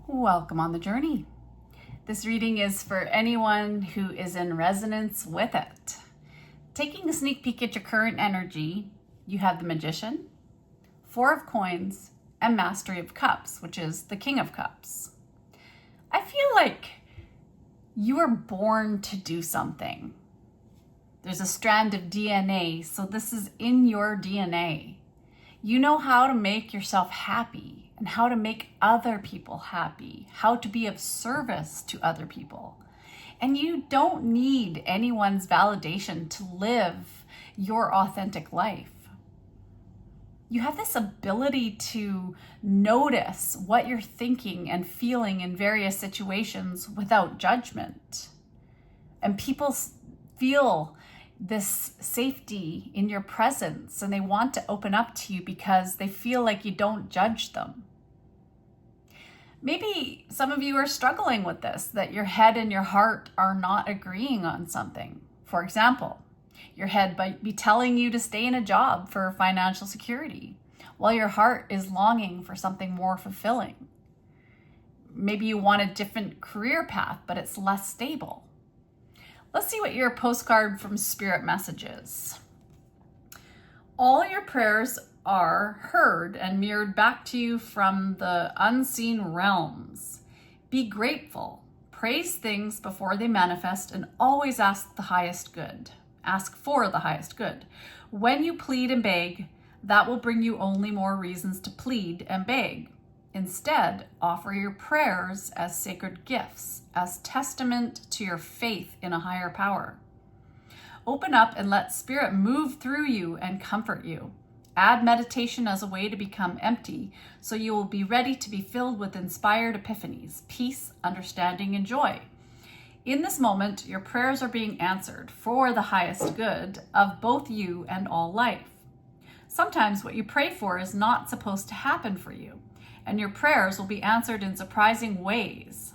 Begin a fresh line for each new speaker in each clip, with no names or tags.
Welcome on the journey. This reading is for anyone who is in resonance with it. Taking a sneak peek at your current energy, you have the Magician, Four of Coins, and Mastery of Cups, which is the King of Cups. I feel like you were born to do something. There's a strand of DNA, so this is in your DNA. You know how to make yourself happy and how to make other people happy, how to be of service to other people. And you don't need anyone's validation to live your authentic life. You have this ability to notice what you're thinking and feeling in various situations without judgment. And people feel this safety in your presence and they want to open up to you because they feel like you don't judge them. Maybe some of you are struggling with this, that your head and your heart are not agreeing on something. For example, your head might be telling you to stay in a job for financial security, while your heart is longing for something more fulfilling. Maybe you want a different career path, but it's less stable. Let's see what your postcard from Spirit messages. All your prayers are heard and mirrored back to you from the unseen realms. Be grateful. Praise things before they manifest and always ask the highest good. Ask for the highest good. When you plead and beg, that will bring you only more reasons to plead and beg. Instead, offer your prayers as sacred gifts, as testament to your faith in a higher power. Open up and let Spirit move through you and comfort you. Add meditation as a way to become empty, so you will be ready to be filled with inspired epiphanies, peace, understanding, and joy. In this moment, your prayers are being answered for the highest good of both you and all life. Sometimes what you pray for is not supposed to happen for you, and your prayers will be answered in surprising ways.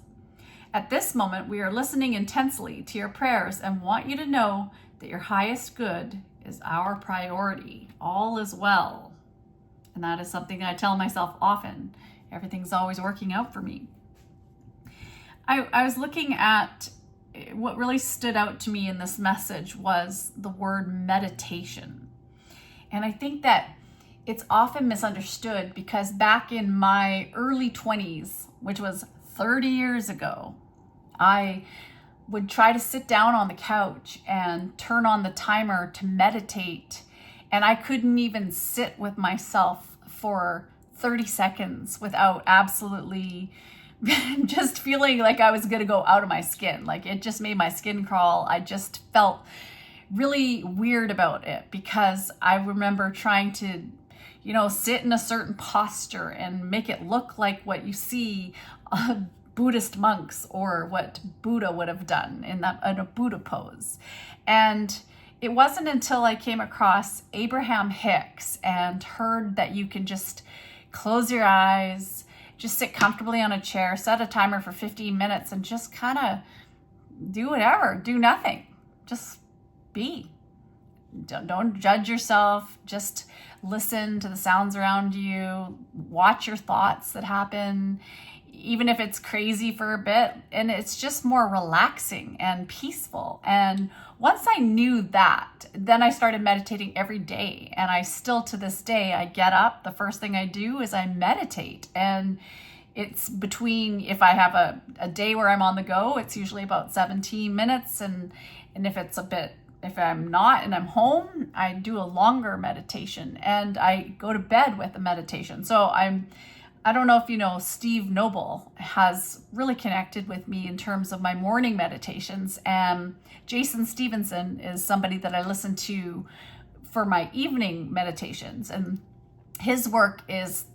At this moment, we are listening intensely to your prayers and want you to know that your highest good is our priority. All is well. And that is something I tell myself often. Everything's always working out for me. I was looking at what really stood out to me in this message was the word meditation. And I think that it's often misunderstood because back in my early 20s, which was 30 years ago, I would try to sit down on the couch and turn on the timer to meditate. And I couldn't even sit with myself for 30 seconds without absolutely just feeling like I was going to go out of my skin. Like it just made my skin crawl. I just felt really weird about it because I remember trying to sit in a certain posture and make it look like what you see Buddhist monks or what Buddha would have done in a Buddha pose. And it wasn't until I came across Abraham Hicks and heard that you can just close your eyes, just sit comfortably on a chair, set a timer for 15 minutes and just kind of do whatever, do nothing, just be. Don't judge yourself, just listen to the sounds around you, watch your thoughts that happen, even if it's crazy for a bit, and it's just more relaxing and peaceful. And once I knew that, then I started meditating every day. And I still, to this day, I get up, the first thing I do is I meditate. And it's between, if I have a day where I'm on the go, it's usually about 17 minutes. And if I'm not and I'm home, I do a longer meditation and I go to bed with a meditation. So I don't know if you know, Steve Noble has really connected with me in terms of my morning meditations. And Jason Stevenson is somebody that I listen to for my evening meditations. And his work is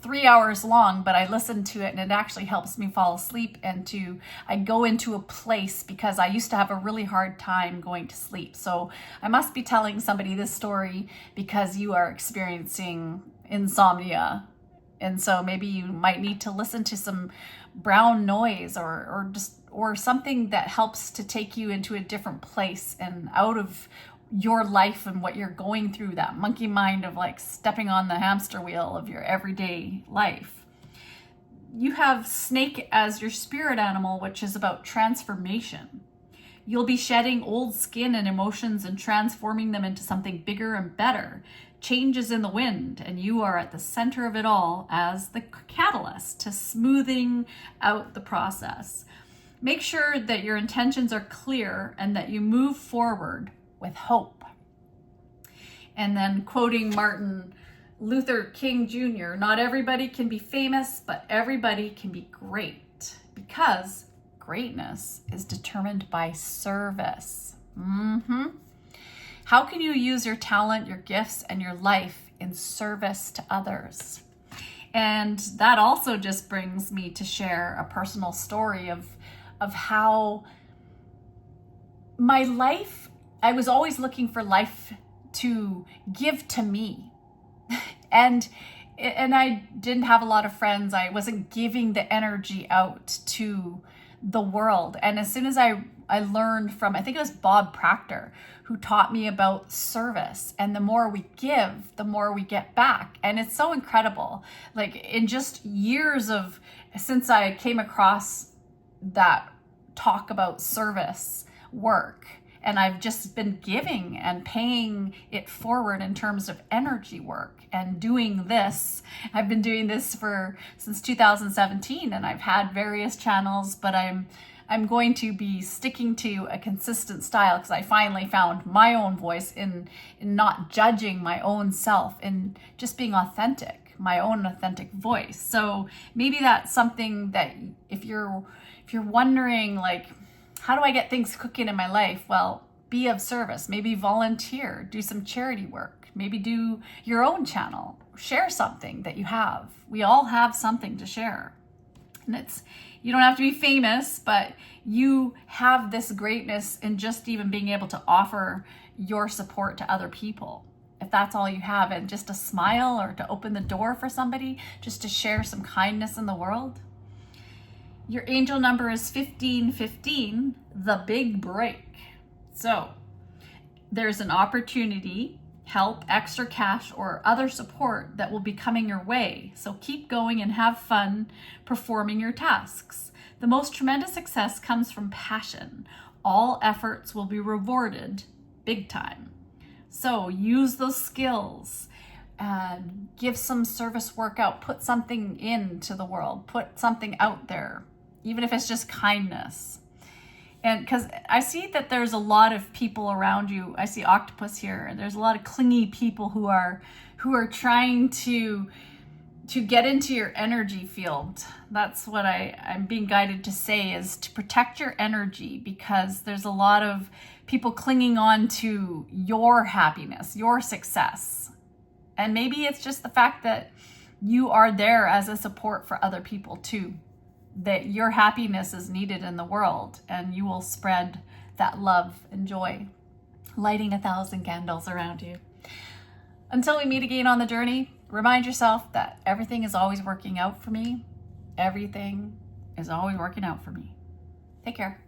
3 hours long, but I listen to it and it actually helps me fall asleep I go into a place because I used to have a really hard time going to sleep. So I must be telling somebody this story because you are experiencing insomnia. And so maybe you might need to listen to some brown noise or something that helps to take you into a different place and out of your life and what you're going through, that monkey mind of like stepping on the hamster wheel of your everyday life. You have snake as your spirit animal, which is about transformation. You'll be shedding old skin and emotions and transforming them into something bigger and better. Change is in the wind, and you are at the center of it all as the catalyst to smoothing out the process. Make sure that your intentions are clear and that you move forward with hope. And then quoting Martin Luther King Jr., not everybody can be famous, but everybody can be great, because greatness is determined by service. How can you use your talent, your gifts, and your life in service to others? And that also just brings me to share a personal story of how my life, I was always looking for life to give to me. And I didn't have a lot of friends. I wasn't giving the energy out to the world. And as soon as I learned from, I think it was Bob Proctor, who taught me about service. And the more we give, the more we get back. And it's so incredible. Like in just years since I came across that talk about service work, and I've just been giving and paying it forward in terms of energy work and doing this. I've been doing this since 2017, and I've had various channels, but I'm going to be sticking to a consistent style because I finally found my own voice in not judging my own self and just being authentic, my own authentic voice. So maybe that's something that if you're wondering, like, how do I get things cooking in my life? Well, be of service. Maybe volunteer, do some charity work, maybe do your own channel, share something that you have. We all have something to share. And you don't have to be famous, but you have this greatness in just even being able to offer your support to other people. If that's all you have, and just a smile or to open the door for somebody, just to share some kindness in the world. Your angel number is 1515, the big break. So there's an opportunity, help, extra cash, or other support that will be coming your way. So keep going and have fun performing your tasks. The most tremendous success comes from passion. All efforts will be rewarded big time. So use those skills. Give some service work out. Put something into the world. Put something out there. Even if it's just kindness. And because I see that there's a lot of people around you. I see octopus here. And there's a lot of clingy people who are trying to get into your energy field. That's what I'm being guided to say, is to protect your energy, because there's a lot of people clinging on to your happiness, your success. And maybe it's just the fact that you are there as a support for other people too. That your happiness is needed in the world, and you will spread that love and joy, lighting 1,000 candles around you. Until we meet again on the journey, remind yourself that everything is always working out for me. Everything is always working out for me. Take care.